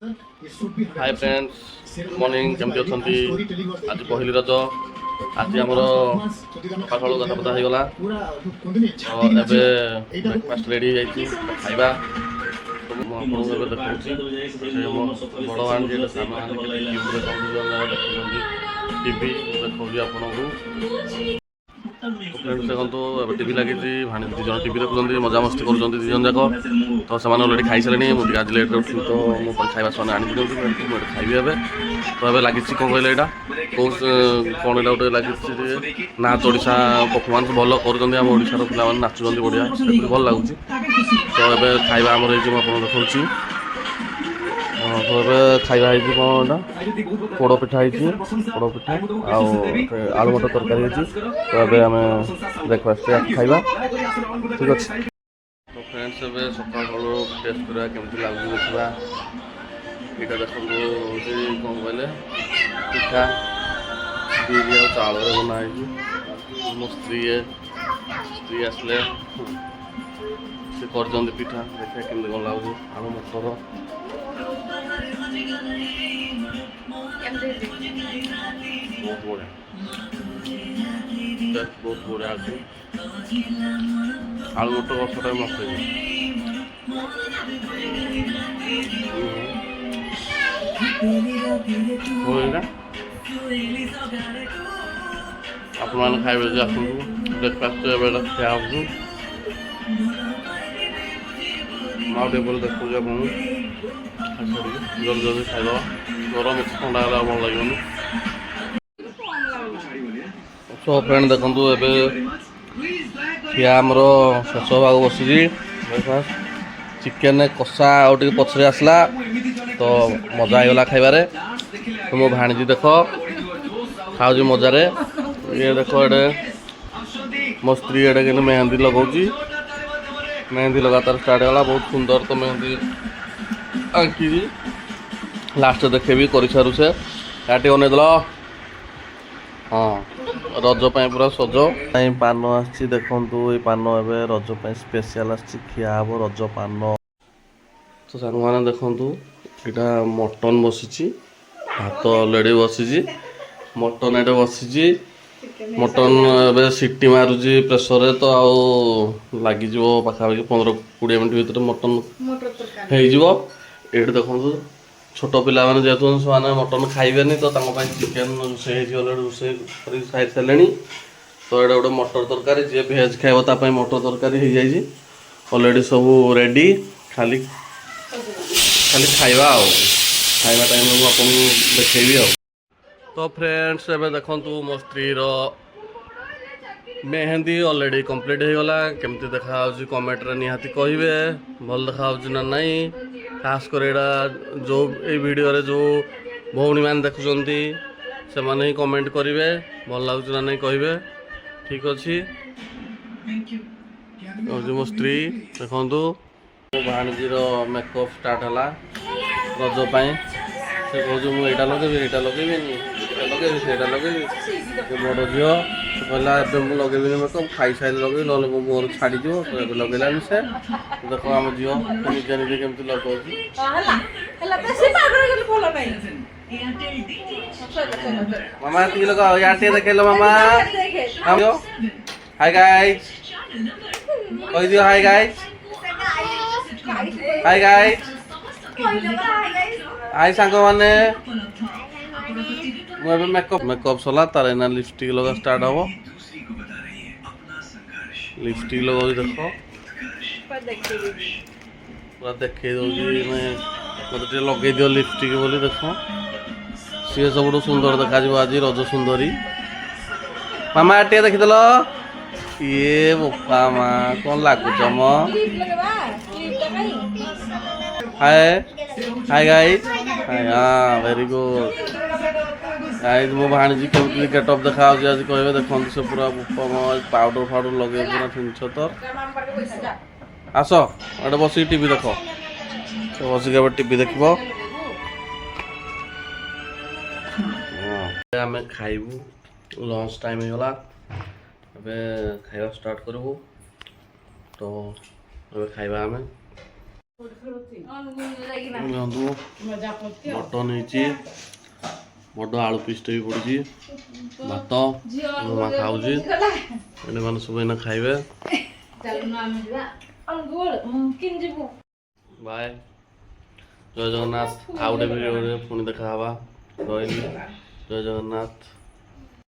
Hi friends morning केमती अच्छी आज पहली रज आज आम सका गधापधा हो गला ब्रेकफास्ट रेडी खाइबा आपको देखा बड़ आंटी सान टीवी देखा आपको फ्रेंड्स देखो टीवी लगी भाणी दिज टीवी देखुं मजामस्ती कर दिज जाक तो से अलरेडी खाई सारे मुझे आज लेट उठी तो मुझे खाଇବା से आनी दिखाई खाइबी ए तो ये लगी कौन कहले यहाँ कौ कौन यहाँ गोटे लगी नाच ओडिशा परफॉर्मेंस भल कर पिला नाचुंट बढ़िया भल लगुच तो ये खाଇବା आमर आपको देखा तो ये खाଇବା कौन पोड़ पिठा पोड़ पिठा आलू मटर तरकारी तो ये आम ब्रेकफास्ट खाइबा ठीक अच्छे तो फ्रेंड्स ए सका टेस्ट करा केमती लगुच देखा यहाँ देखो कौन कहले पिठा बिरी आ चाउल बनाई मो स्त्री आसले से कर पिठा देखा केमती कौन लगुच आलू मटर बहुत बढ़िया बहुत बढ़िया आलू मटर कषाटा मस्त आप खाइबे आसतु ब्रेकफास्ट खिया टेबल देखो जल्दी जल्दी खाइद गरम ठंडा भल लगे सो फ्रेंड देखो खिया आमर शेष भाग बसी ब्रेकफास्ट चिकेन कषा आगे पछरे आसला तो मजा होगा खाइबारे तो मो भाणीजी देख खाऊँ मजारे ये देख ये मो स्त्री एडे मेहंदी लगाऊँ मेहंदी लगातार स्टार्ट होगा बहुत सुंदर तो मेहंदी आंकी लास्ट देखे भी कर सारू से काटी अनेद हाँ रज पूरा सज पान आसी देखु ये पान ए रज स्पेशल खिया हम रज पान तो सांग मैंने देखु यहाँ मटन बसी भात अलरेडी बसी मटन ये बसी मटन ए सीटी मारुची प्रेसर तो आउ लग पाखापाखि 15-20 मिनट भर मटन हो देखो छोट पिला मैंने जेहतु से मटन खाइबेनि तो चिकेन रोसे रोसे खाई सारे तो ये गोटे मटर तरकारी जी भेज खाइब मटर तरकारी हो जाए अलरेडी सब रेडी खाली खाली खाइबा खाइबा टाइम आपको देखी तो फ्रेंड्स एबे देखंतु मो स्त्रीर मेहंदी अलरेडी कंप्लीट हो गला केमती देखा कमेंट रे निहाती कहिबे भल देखा ना नहीं खास कर जो ये वीडियो रे जो भौणी मान देखुचंती से माने ही कमेंट करिवे भल लागुच ना नहीं कहिबे ठीक अच्छी मो स्त्री देखंतु मो भाणीजीर मेकअप स्टार्ट हला रज पाई से कहूँ मुझे यहाँ लगेबी लगे से लगे बड़ झी कहला लगे मेकअप खाई सारे लगे ना मोर छाड़ी तो लगेलानी से देख आम झील निजे निजे केमती लगे मामा ये लगा यार देखे लो मामा हाय गाइस कह दियो hi guys hi guys hi सांग माने मुझे मेकअप सला तार एना लिपस्टिक लगा स्टार्ट हम लिपस्टिक लगा देखो पूरा देखे दौजी मत लगे दियो लिपस्टिक बोली देख सी सब सुंदर देखा आज रज सुंदरी मामा टे देखीदेल ये बोपा माँ कौन लगुच म हाय हाय गाइस हाँ वेरी गुड गाइस मो भाणीजी केमती गेटअप देखा आज कहे देखो से पूरा पाउडर फाउडर लगे पूरा फिनिश तो आस एटे बस टीवी देख बसिक टीवी देख आम खाइबू लंच टाइम होगा खाइबा स्टार्ट करूँ तो खाइबा आम ଦେଖନ୍ତୁ ମଟନ୍ ହେଇଛି, ବଡ଼ ଆଳୁ ପିସ୍ଟେ ବି ପଡ଼ିଛି, ଭାତ ମୋ ମା ଖାଉଛି, ଏମାନେ ସବୁ ଏଇନା ଖାଇବେ। ବାଏ, ଜୟ ଜଗନ୍ନାଥ। ଆଉ ଗୋଟେ ଭିଡ଼ିଓରେ ପୁଣି ଦେଖା ହେବା। ରହିଲି, ଜୟ ଜଗନ୍ନାଥ।